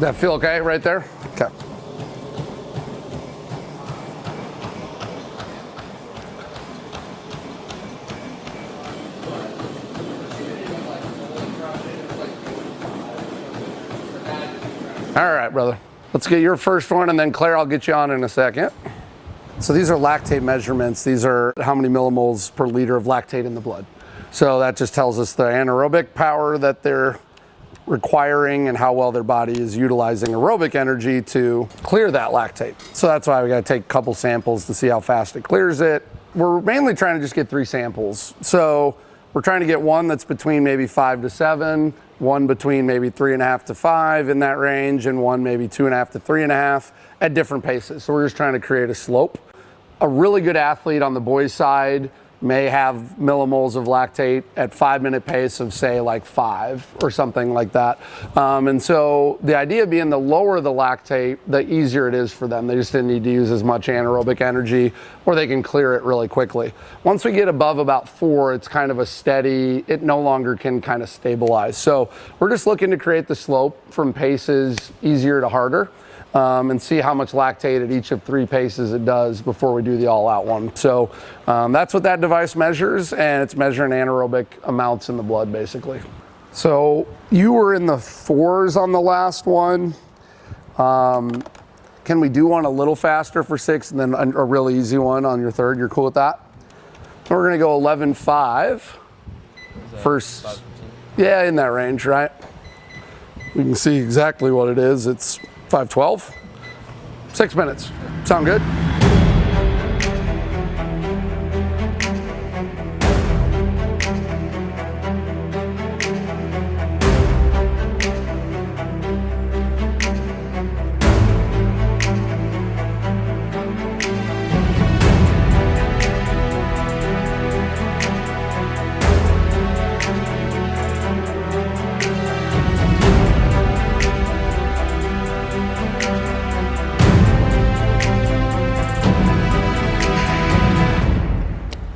That feel okay right there? Okay. All right, brother. Let's get your first one, and then Claire, I'll get you on in a second. So these are lactate measurements. These are how many millimoles per liter of lactate in the blood. So that just tells us the anaerobic power that they're requiring and how well their body is utilizing aerobic energy to clear that lactate. So that's why we got to take a couple samples to see how fast it clears it. We're mainly trying to just get 3 samples. So we're trying to get one that's between maybe 5 to 7, one between maybe 3.5 to 5 in that range, and one maybe 2.5 to 3.5 at different paces. So we're just trying to create a slope. A really good athlete on the boys' side may have millimoles of lactate at 5-minute pace of, say, like 5 or something like that. And so the idea being, the lower the lactate, the easier it is for them. They just didn't need to use as much anaerobic energy, or they can clear it really quickly. Once we get above about 4, it's kind of a steady, it no longer can kind of stabilize. So we're just looking to create the slope from paces easier to harder. And see how much lactate at each of 3 paces it does before we do the all-out one. So that's what that device measures, and it's measuring anaerobic amounts in the blood, basically. So you were in the 4s on the last one. Can we do one a little faster for 6, and then a really easy one on your 3rd? You're cool with that? We're gonna go 11.5. First, yeah, in that range, right? We can see exactly what it is. It's 5:12, 6 minutes. Sound good?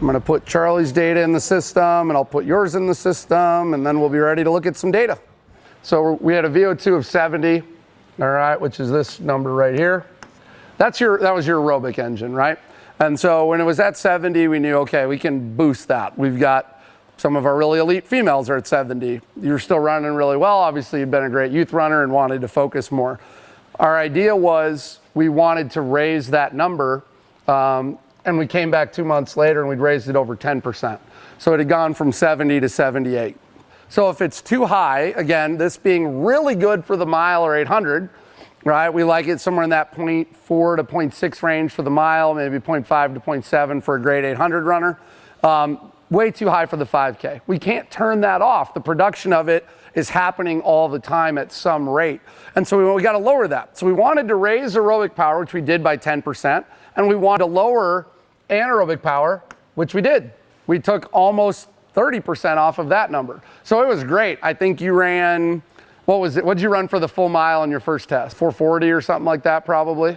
I'm gonna put Charlie's data in the system, and I'll put yours in the system, and then we'll be ready to look at some data. So we had a VO2 of 70, all right, which is this number right here. That was your aerobic engine, right? And so when it was at 70, we knew, okay, we can boost that. We've got some of our really elite females are at 70. You're still running really well. Obviously, you've been a great youth runner and wanted to focus more. Our idea was we wanted to raise that number, and we came back 2 months later and we'd raised it over 10%. So it had gone from 70 to 78. So if it's too high, again, this being really good for the mile or 800, right? We like it somewhere in that 0.4 to 0.6 range for the mile, maybe 0.5 to 0.7 for a grade 800 runner. Way too high for the 5K. We can't turn that off. The production of it is happening all the time at some rate. And so we got to lower that. So we wanted to raise aerobic power, which we did by 10%, and we wanted to lower anaerobic power, which we did. We took almost 30% off of that number. So it was great. I think you ran, what was it? What did you run for the full mile on your first test? 440 or something like that, probably?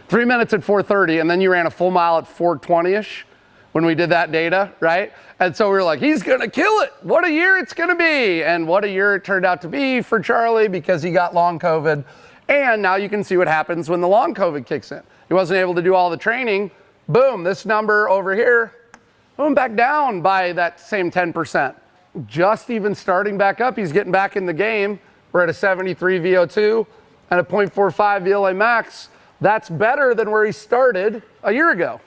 3 minutes at 4:30, and then you ran a full mile at 4:20-ish when we did that data, right? And so we were like, he's gonna kill it. What a year it's gonna be. And what a year it turned out to be for Charlie, because he got long COVID. And now you can see what happens when the long COVID kicks in. He wasn't able to do all the training. Boom, this number over here, boom, back down by that same 10%. Just even starting back up, he's getting back in the game. We're at a 73 VO2 and a 0.45 VLA max. That's better than where he started a year ago.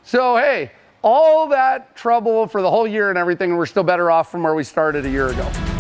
So hey, all that trouble for the whole year and everything, we're still better off from where we started a year ago.